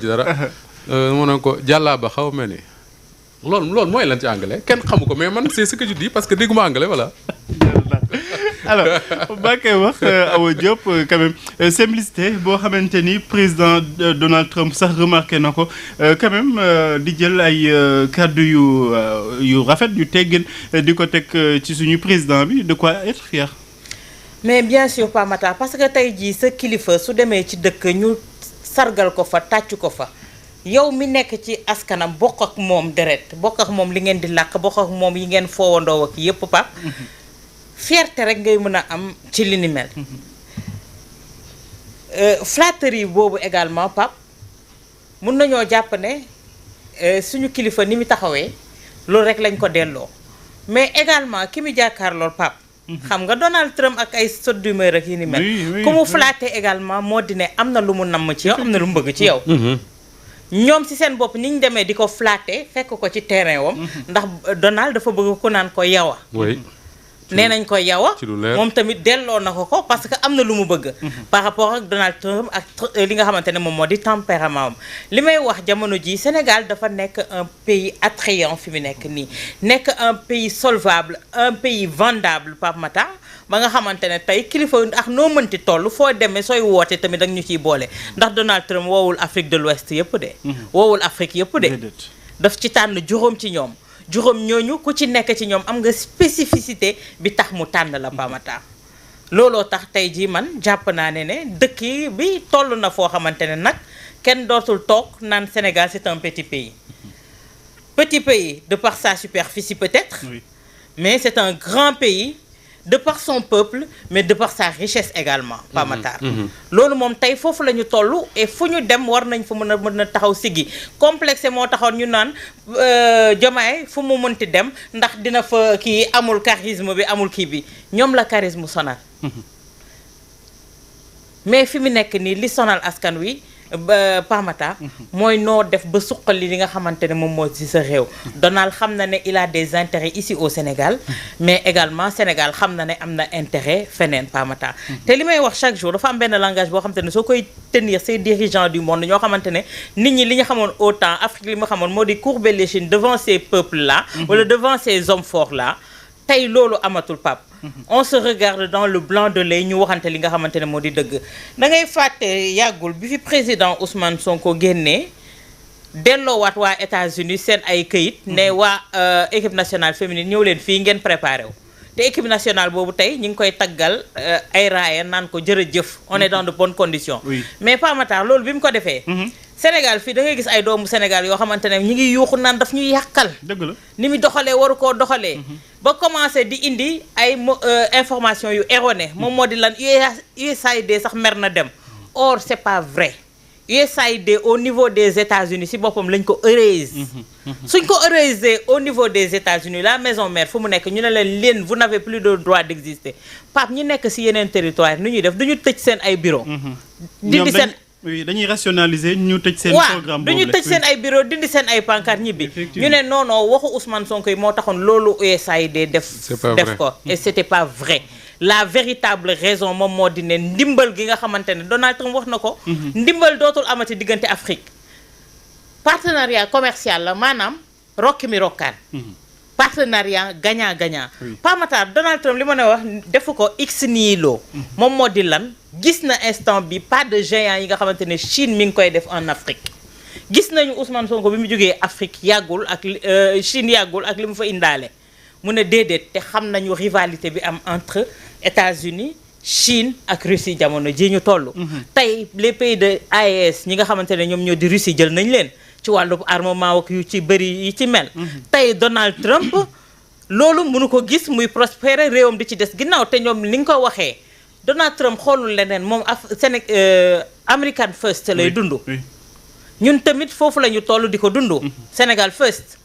ci dara mu ne ko jàllaaba xaw ma ni loolu mooy lan ci anglais kenn xamu ko mais man c'est ce que je dis parce que dégguma anglais voilà. alors ba koy wax Awa Diop quand même simplicité boo xamante ni président Donald Trump sax remarqué na ko quand même di jël ay kàddu yu rafet yu teggin di ko teg ci suñu président bi de quoi être fier. mais bien sûr Pape Matar parce que tey jii sa kilifa su demee ci dëkk ñu sargal ko fa tàcc ko fa yow mi nekk ci askanam bokk ak moom deret bokk ak moom li ngeen di làkk bokk ak moom yi ngeen foowandoo ak yépp Pape fierté rek ngay mën a am ci li ni mel. flatterie boobu également Pape mun nañoo jàpp ne suñu kilifa ni mu taxawee loolu rek lañ ko delloo mais également ki mu jàkkaarlool Pape. xam nga Donald Trump ak ay sautes d'humeur ak yi ni mel. ku mu flatté également moo di ne am na lu mu namm ci yow am na lu mu bëgg ci yow. ñoom ci seen bopp ni ñu demee di ko flatté fekk ko ci terrain wam ndax Donald dafa bëgg ku naan ko yawa. nee nañ ko yawa moom tamit delloo na ko parce que am na lu mu bëgg par rapport ak Donald Trump ak li nga xamante ne moom moo di tempérament am li may wax jamono ji Sénégal dafa nekk un pays attrayant fi mu nekk nii nekk un pays solvable un pays vendable Pape Matar ba nga xamante ne tey kilifa ak noo mënti toll foo demee sooy woote tamit ak ñu ciy boole ndax Donald Trump woowul Afrique de l'Ouest yëpp de woowul Afrique yëpp de daf ci tànn juróom ci ñoom juróom ñooñu ku ci nekk ci ñoom am nga spécificité bi tax mu tànn la Pape Matar looloo tax tey jii man jàpp naa ne dëkk bi toll na foo xamante ne nag kenn dootul toog naan Sénégal c'est un petit pays de par sa superficie peut-être mais c'est un grand pays de par son peuple mais de par sa richesse également Pape Matar loolu moom tey foofu la ñu toll et fu ñu dem war nañ fa mën a taxaw siggi complexe moo taxoon ñu naan Diomaye fu mu mënti dem ndax dina fa kii amul charisme bi amul kii bi ñoom la charisme sonal mais fi mu nekk nii li sonal askan wi Pape Matar mooy noo def ba suqali li nga xamante ne moom moo ci sa réew Donald xam na ne il a des intérêts ici au Sénégal mais également Sénégal xam na ne am na intérêt feneen Pape Matar te li may wax chaque jour dafa am benn langage boo xamante ne soo koy tenir ces dirigeants du monde ñoo xamante ne nit ñi li ñu xamoon autant Afrique li ma xamoon moo di courber l'échine devant ces peuples là wala devant ces hommes forts là tey loolu amatul Pape on se regarde dans le blanc de l'œil ñu waxante li nga xamante ne moo di dëgg da ngay fàtte yàggul bi fi président Ousmane Sonko génnee delloowaat waa États-Unis seen ay këyit ne waa équipe nationale féminine ñëw leen fii ngeen préparé wu te équipe nationale boobu tey ñu ngi koy taggal ay raaya naan ko jërëjëf on est dans de bonnes conditions mais Pape Matar loolu bi mu ko defee Sénégal fii da ngay gis ay doomu Sénégal yoo xamante ne ñi ngi yuuxu naan daf ñuy yàqal dëgg la ni mu doxalee waru koo doxalee ba commencé di indi ay information yu erroné moom moo di lan USAID sax mer na dem or c'est pas vrai USAID au niveau des États-Unis si boppam lañ ko heureuse suñ ko heureusé au niveau des États-Unis la maison mère fu mu nekk ñu ne leen vous n'avez plus de droit d'exister Pape ñi nekk si yeneen territoire nu ñuy def duñu tëj seen ay bureau dindi seen dañuy rationaliser ñu tëj seen programme boobu dañu tëj seen ay bureau dindi seen ay pancarte ñibbi ñu ne non waxu Ousmane Sonko yi moo taxoon loolu USAID def ko et c'était pas vrai la véritable raison moom moo di ne ndimbal gi nga xamante ne Donald Trump wax na ko ndimbal dootul amati diggante Afrique partenariat commercial la maanaam rokki mi rokkaan partenariat gagnant-gagnant Pape Matar Donald Trump li ma ne wax defu ko ex nihilo moom moo di lan gis na instant bi pas de géant yi nga xamante ne Chine mi ngi koy def en Afrique gis nañu Ousmane Sonko bi mu jógee Afrique yàggul ak Chine yàggul ak li mu fa indaale mu ne déedéet te xam nañu rivalité bi am entre États-Unis Chine ak Russie jamono ji ñu toll tey les pays de AES ñi nga xamante ne ñoom ñoo di Russie jël nañ leen ci wàllu armement ak yu ci bëri yi ci mel tey Donald Trump loolu mënu ko gis muy prospérer réewam di ci des ginnaaw te ñoom li nga ko waxee Donald Trump xoolul leneen moom American first lay dund ñun tamit foofu la ñu toll di ko dund Sénégal first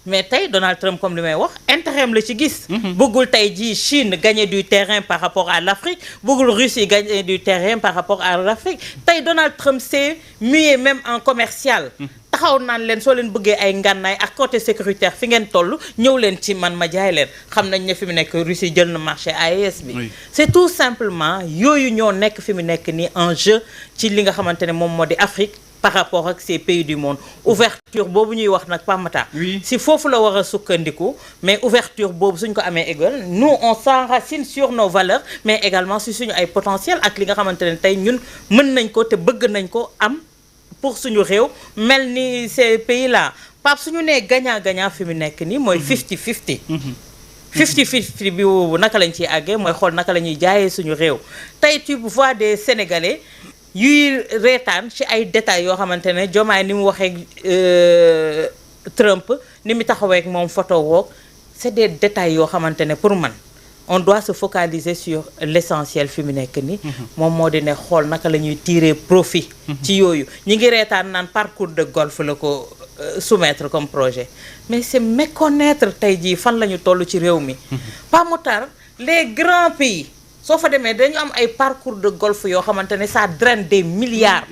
mais tey Donald Trump comme li may wax intérêt la ci gis bëggul tey jii Chine gagner du terrain par rapport à l'Afrique bëggul Russie gagner du terrain par rapport à l'Afrique tey Donald Trump s'est mué même en commercial taxaw naan leen soo leen bëggee ay ngànnaay ak côté sécuritaire fi ngeen toll ñëw leen ci man ma jaay leen xam nañ ne fi mu nekk Russie jël na marché AES bi c'est tout simplement yooyu ñoo nekk fi mu nekk nii en jeu ci li nga xamante ne moom moo di Afrique par rapport ak ces pays du monde ouverture boobu ñuy wax nag Pamata si foofu la war a sukkandiku mais ouverture boobu suñ ko amee égal nous on s'enracine sur nos valeurs mais également si suñu ay potentiel ak li nga xamante ne tey ñun mën nañ ko te bëgg nañ ko am pour suñu réew mel ni ces pays là Pape suñu nee gagnant fi mu nekk nii mooy 50-50 50-50 bi boobu naka lañ ciy àggee mooy xool naka la ñuy jaayee suñu réew tey tu vois des Sénégalais yuy reetaan ci ay détails yoo xamante ne Diomaye ni mu waxee Trump ni mu taxawee ak moom photo woog c'est des détails yoo xamante ne pour man on doit se focaliser sur l'essentiel fi mu nekk ni moom moo di ne xool naka la ñuy tirer profit ci yooyu ñi ngi reetaan naan parcours de golf la ko soumettre comme projet mais c'est méconnaître tey jii fan la ñu toll ci réew mi pas mu tar les grands pays soo fa demee dañu am ay parcours de golf yoo xamante ne ça draine des milliards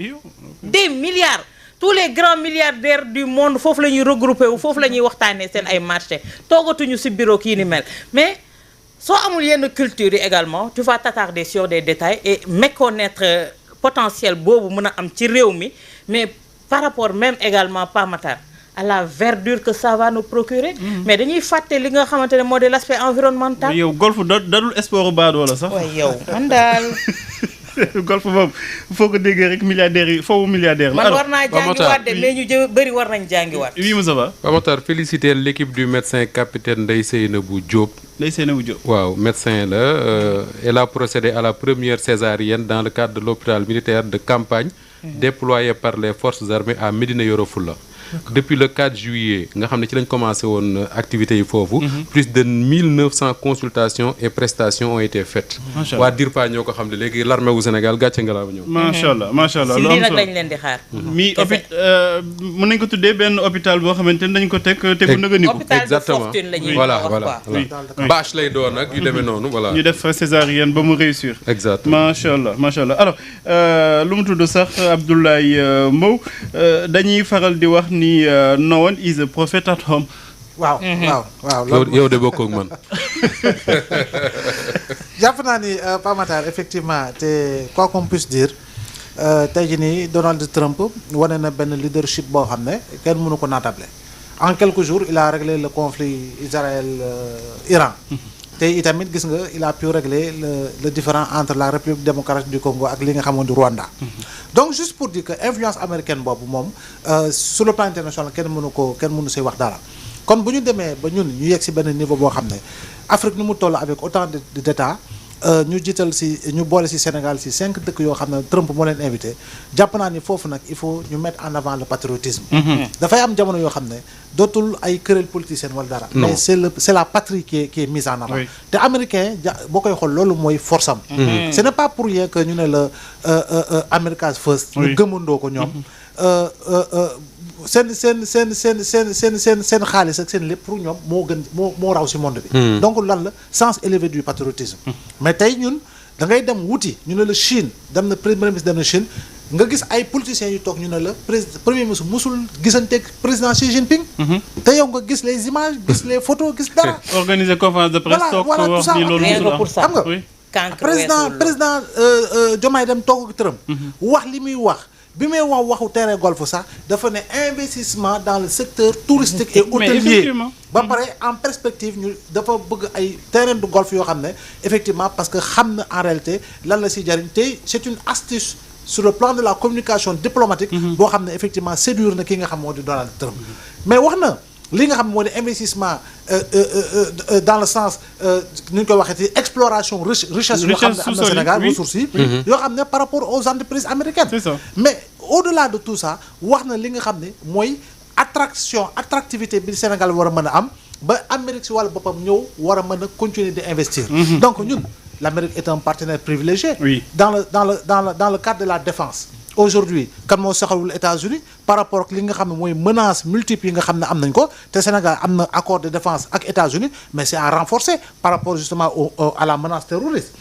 tous les grands milliardaires du monde foofu la ñuy regrouper wu foofu la ñuy waxtaanee seen ay marché toogatuñu ci bureau kii ni mel mais soo amul yenn culture yi également tu vas t'attarder sur des détails et méconnaître potentiel boobu mën a am ci réew mi mais par rapport même également Pape Matar à la verdure que ça va nous procurer mais dañuy fàtte li nga xamante ne moo de l'aspect environnemental yow golf dadul sport baadoo la sax waaye yow man daal golf boobu foo ko déggee rek milliardaires yi foofu milliardaire la man war naa jàngiwaat de mais ñu bëri war nañ jàngiwaat oui Moussa Ba Pape Matar féliciter l'équipe du médecin capitaine Ndeye Seynabou Diop waaw médecin la elle a procédé à la première césarienne dans le cadre de l'hôpital militaire de campagne déployé par les forces armées à Médina Yoro Foulah depuis le 4 juillet nga xam ne ci lañ commencé woon activités yi foofu plus de 1900 consultations et prestations ont été faites waa DIRPA ñoo ko xam ne léegi l'armée wu Sénégal gàcce nga laa ba ñëw macha allah si lii nag lañ leen di xaar mi mën nañ ko tuddee benn hôpital boo xamante ne dañ ko teg bu nëga ni ko exactement voilà bâche lay doon nag yu demee noonu voilà ñu def césarienne ba mu réussir exactement macha allah alors lu mu tudd sax Abdoulaye Mbow dañuy faral di wax ni no one is a prophet at home. waaw. yow de bokkoo ak man. jàpp naa ni Pape Matar effectivement te quoi qu'on puisse dire tey jii nii Donald Trump wane na benn leadership boo xam ne kenn mënu ko naatable en quelques jours il a réglé le conflit Israël-Iran. te itamit gis nga il a pu régler le différend entre la République démocratique du Congo ak li nga xamoon di Rwanda. donc juste pour dire que influence américaine boobu moom sur le plan international kenn mënu si wax dara kon bu ñu demee ba ñun ñu yegg si benn niveau boo xam ne Afrique ni mu toll avec autant d'états ñu jiital si ñu boole si Sénégal si 5 dëkk yoo xam ne Trump moo leen invité jàpp naa ni foofu nag il faut ñu mettre en avant le patriotisme. dafay am jamono yoo xam ne dootul ay querelle politicienne wala dara. mais c'est la patrie qui est mise en avant. te américain boo koy xool loolu mooy force am. ce n'est pas pour rien que ñu ne la America's first. ñu gëmandoo ko ñoom. seen xaalis ak seen lépp pour ñoom moo raw ci monde bi. donc lan la sens élevé du patriotisme. mais tey ñun da ngay dem wuti ñu ne la Chine dem na premier ministre dem na Chine nga gis ay politiciens yu toog ñu ne la premier ministre musul gisanteeg président Xi Jinping. te yow nga gis les images gis les photos gis dara. organiser conférence de presse toog ko wax ni loolu musul xam nga président Diomaye dem toog ak Trump wax li muy wax. bi may waxu terrain golf sax dafa ne investissement dans le secteur touristique et hôtelier ba pare en perspective ñu dafa bëgg ay terrain de golf yoo xam ne effectivement parce que xam na en réalité lan la si jariñ te c'est une astuce sur le plan de la communication diplomatique boo xam ne effectivement séduire na ki nga xam moo di Donald Trump mais wax na li nga xam moo di investissement dans le sens ni ñu koy waxee ci exploration richesse yoo xam ne am na Sénégal ressources yi yoo xam ne par rapport aux entreprises américaines mais au-delà de tout ça wax na li nga xam ne mooy attractivité bi Sénégal war a mën a am ba Amérique si wàllu boppam ñëw war a mën a continuer di investir donc ñun l'Amérique est un partenaire privilégié dans le cadre de la défense. Aujourd'hui kan moo saxalul États-Unis par rapport ak li nga xam ne mooy menaces multiples yi nga xam ne am nañ ko te Sénégal am na accord de défense ak États-Unis mais c'est à renforcer par rapport justement à la menace terroriste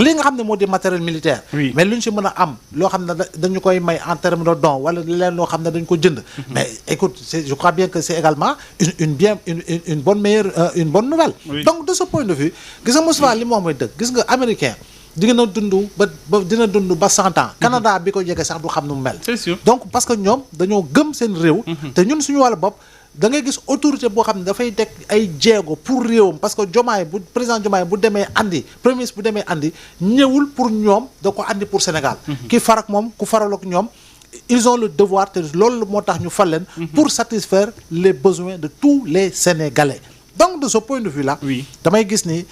li nga xam ne moo di matériel militaire mais lu ñu si mën a am loo xam ne dañu koy may en termes de don wala leen loo xam ne dañ ko jënd mais écoute je crois bien que c'est également une bonne nouvelle donc de ce point de vue gis nga Moustapha li mu wax mooy dëgg gis nga américain dina dund ba 100 ans. Canada bi ko jege sax du xam nu mu mel. C'est sûr. Donc parce que ñoom dañoo gëm seen réew. te ñun suñu wàllu bopp da ngay gis autorité boo xam ne dafay teg ay jéego pour réewam parce que président Diomaye bu demee andi premier ministre bu demee andi ñëwul pour ñoom da ko andi pour Sénégal. ki farak moom ku faral ak ñoom. Ils ont le devoir te loolu moo tax ñu fal leen pour satisfaire les besoins de tous les Sénégalais. Donc de ce point de vue là damay gis ni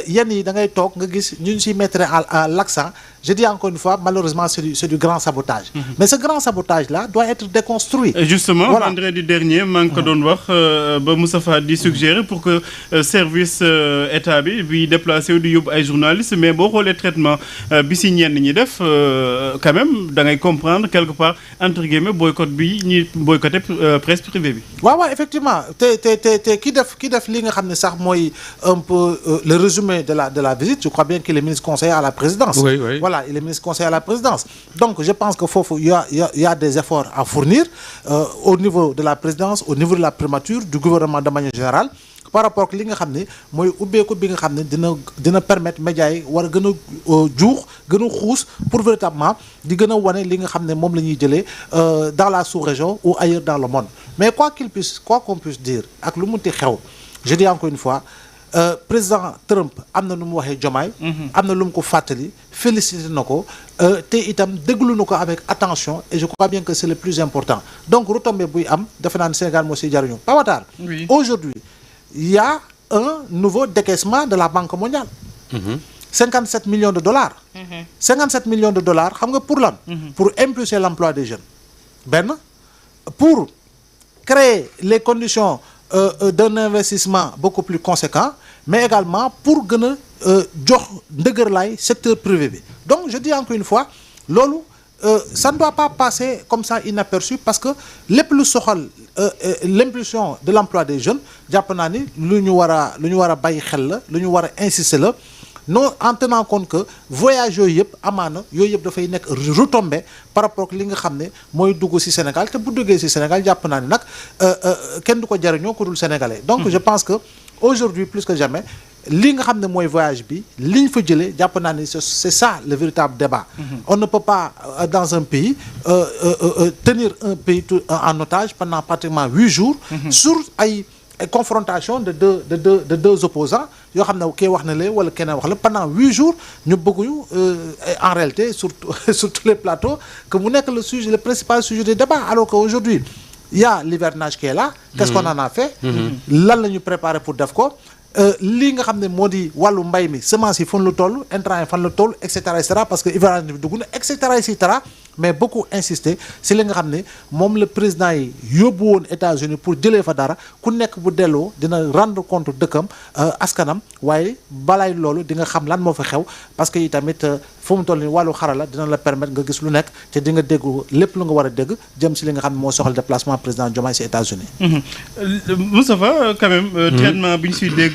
yenn yi da ngay toog nga gis ñu siy mettre à l'accent. Je dis encore une fois, malheureusement, c'est du grand sabotage. Mais ce grand sabotage-là doit être déconstruit. Et justement, vendredi dernier, manque doon wax ba Moustapha di suggérer pour que service état bi déplacé wu di yóbbu ay journalistes mais boo xoolee traitement bi si ñenn ñi def quand même da ngay comprendre quelque part entre guillemets boycott bi ñi boycotté presse privée bi. waaw effectivement te ki def li nga xam ne sax mooy un peu le résumé de la visite. Je crois bien qu'il est ministre conseiller à la présidence. Oui. Voilà, il est ministre conseiller à la présidence. Donc je pense que foofu il y a des efforts à fournir au niveau de la présidence, au niveau de la primature, du gouvernement de manière générale par rapport ak li nga xam ne mooy ubbeeku bi nga xam ne dina permettre médias yi war a gën a juux gën a xuus pour véritablement di gën a wane li nga xam ne moom la ñuy jëlee dans la sous-région ou ailleurs dans le monde. Mais quoi qu'on puisse dire ak lu munti xew, je dis encore une fois. Président Trump am na nu mu waxee Diomaye am na lu mu ko fàttali félicité na ko te itam déglu na ko avec attention et je crois bien que c'est le plus important. Donc retombée buy am defe naa ne Sénégal moo siy jariñu Pawatar. Aujourd'hui il y a un nouveau décaissement de la Banque mondiale. 57 millions de dollars. 57 millions de dollars xam nga pour lan. Pour impulser l'emploi des jeunes. Pour créer les conditions d'un investissement beaucoup plus conséquent mais également pour gën a jox ndëgërlaay secteur privé bi. Donc je dis encore une fois loolu ça ne doit pas passer comme ça inaperçu parce que lépp lu soxal l'impulsion de l'emploi des jeunes jàpp naa ni lu ñu war a bàyyi xel la lu ñu war a insister la non en tenant compte que voyage yooyu yëpp amaana yooyu yëpp dafay nekk retombé par rapport ak li nga xam ne mooy dugg ci Sénégal te bu duggee ci Sénégal jàpp naa ni nag kenn du ko jariñoo ku dul sénégalais. Donc je pense que aujourd'hui plus que jamais li nga xam ne mooy voyage bi li ñu fa jëlee jàpp naa ni c'est ça le véritable débat. On ne peut pas dans un pays tenir un pays en otage pendant pratiquement 8 jours. Sur ay confrontation de deux opposants yoo xam ne kii wax na lee wala keneen wax la pendant 8 jours ñu bëgguñu en réalité sur tous les plateaux que mu nekk le principal sujet de débat alors qu'aujourd'hui il y a l'hivernage qui est là. Qu'est-ce qu'on en a fait? Lan la ñu préparé pour def ko lii nga xam ne moo di wàllu mbay mi semence yi fan la toll intrant yi fan la toll et cetera parce que hivernage bi dugg na et cetera mais beaucoup insisté si li nga xam ne moom la président yi yóbbu woon États-Unis pour jëlee fa dara ku nekk bu delloo dina rendre compte dëkkam askanam waaye balaay loolu di nga xam lan moo fa xew parce que itamit fu mu toll nii wàllu xarala dina la permettre nga gis lu nekk te di nga déggu lépp lu nga war a dégg jëm si li nga xam ne moo soxal déplacement président Diomaye si États-Unis. Moustapha quand même traitement bi ñu siy dégg